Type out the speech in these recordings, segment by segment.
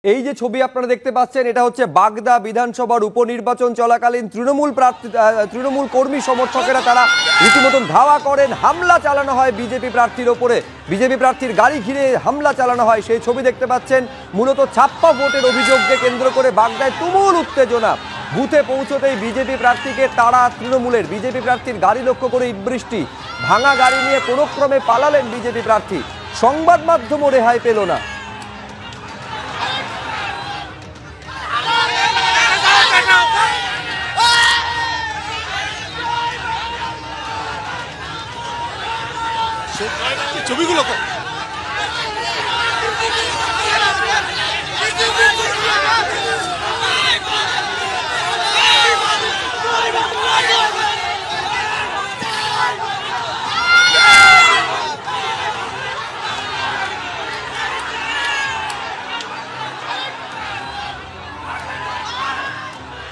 এই যে ছবি আপনারা দেখতে পাচ্ছেন এটা হচ্ছে বাগদা বিধানসভার উপনির্বাচন চলাকালীন তৃণমূল কর্মী সমর্থকেরা তারা রীতিমতন ধাওয়া করেন, হামলা চালানো হয় বিজেপি প্রার্থীর ওপরে, বিজেপি প্রার্থীর গাড়ি ঘিরে হামলা চালানো হয়। সেই ছবি দেখতে পাচ্ছেন। মূলত ছাপ্পা ভোটের অভিযোগকে কেন্দ্র করে বাগদায় তুমুল উত্তেজনা। বুথে পৌঁছতেই বিজেপি প্রার্থীকে তাড়া তৃণমূলের, বিজেপি প্রার্থীর গাড়ি লক্ষ্য করে ইট বৃষ্টি, ভাঙা গাড়ি নিয়ে কোনো ক্রমে পালালেন বিজেপি প্রার্থী। সংবাদ মাধ্যমও রেহাই পেল না। ছবিগুলো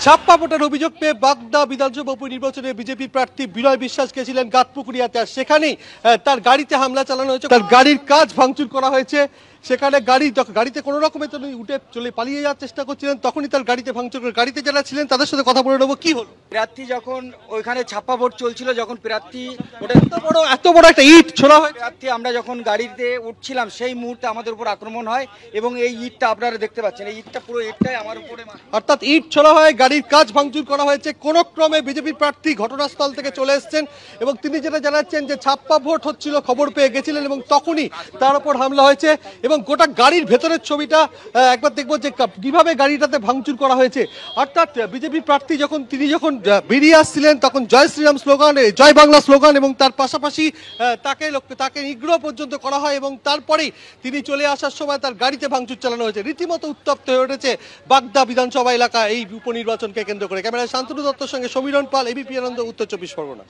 ছাপ্পা ভোটের অভিযোগ পেয়ে বাগদা বিধানসভা উপনির্বাচনে বিজেপি প্রার্থী বিনয় বিশ্বাস গেছিলেন গাতপুকুরিয়াতে, আর সেখানেই তার গাড়িতে হামলা চালানো হয়েছে, তার গাড়ির কাজ ভাঙচুর করা হয়েছে। সেখানে গাড়িতে কোনো রকমে তিনি উঠে চলে পালিয়ে যাওয়ার চেষ্টা করছিলেন, তখনই তার গাড়িতে ভাঙচুর করে। গাড়িতে যারা ছিলেন তাদের সাথে কথা বলে নেবো। কি হলো? প্রার্থী যখন ওইখানে ছাপ্পা ভোট চলছিল, যখন প্রার্থী এত বড় একটা ইট ছোড়া হয়, প্রার্থী আমরা যখন গাড়িতে উঠছিলাম সেই মুহূর্তে আমাদের উপর আক্রমণ হয় এবং এই ইটটা আপনারা দেখতে পাচ্ছেন, এই ইটটা পুরো ইটটাই আমার উপরে, অর্থাৎ ইট ছোড়া হয়, গাড়ির কাজ ভাঙচুর করা হয়েছে। কোনো ক্রমে বিজেপি প্রার্থী ঘটনাস্থল থেকে চলে এসেছেন এবং তিনি যেটা জানাচ্ছেন যে ছাপ্পা ভোট হচ্ছিল, খবর পেয়ে গেছিলেন এবং তখনই তার উপর হামলা হয়েছে। এবং গোটা গাড়ির ভেতরের ছবিটা একবার দেখবো যে কিভাবে গাড়িটাতে ভাঙচুর করা হয়েছে। অর্থাৎ বিজেপি প্রার্থী যখন বেরিয়ে আসছিলেন তখন জয় শ্রীরাম স্লোগান, জয় বাংলা স্লোগান এবং তার পাশাপাশি তাকে নিগ্রহ পর্যন্ত করা হয় এবং তারপরেই তিনি চলে আসার সময় তার গাড়িতে ভাঙচুর চালানো হয়েছে। রীতিমতো উত্তপ্ত হয়ে উঠেছে বাগদা বিধানসভা এলাকা এই উপনির্বাচনকে কেন্দ্র করে। ক্যামেরায় শান্তনু দত্তর সঙ্গে সমীরণ পাল, এবিপি আনন্দ, উত্তর 24 পরগনা।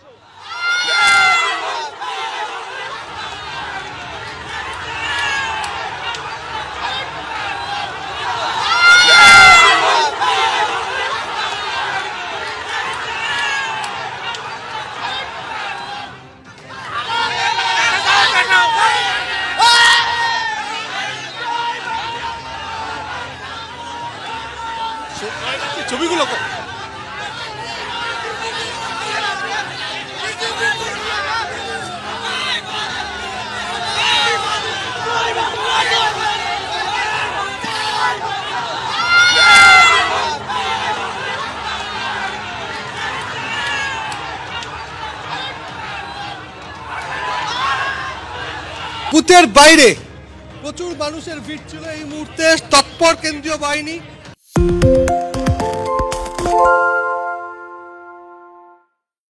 ছবিগুলো বুথের বাইরে প্রচুর মানুষের ভিড় ছিল। এই মুহূর্তে তৎপর কেন্দ্রীয় বাহিনী।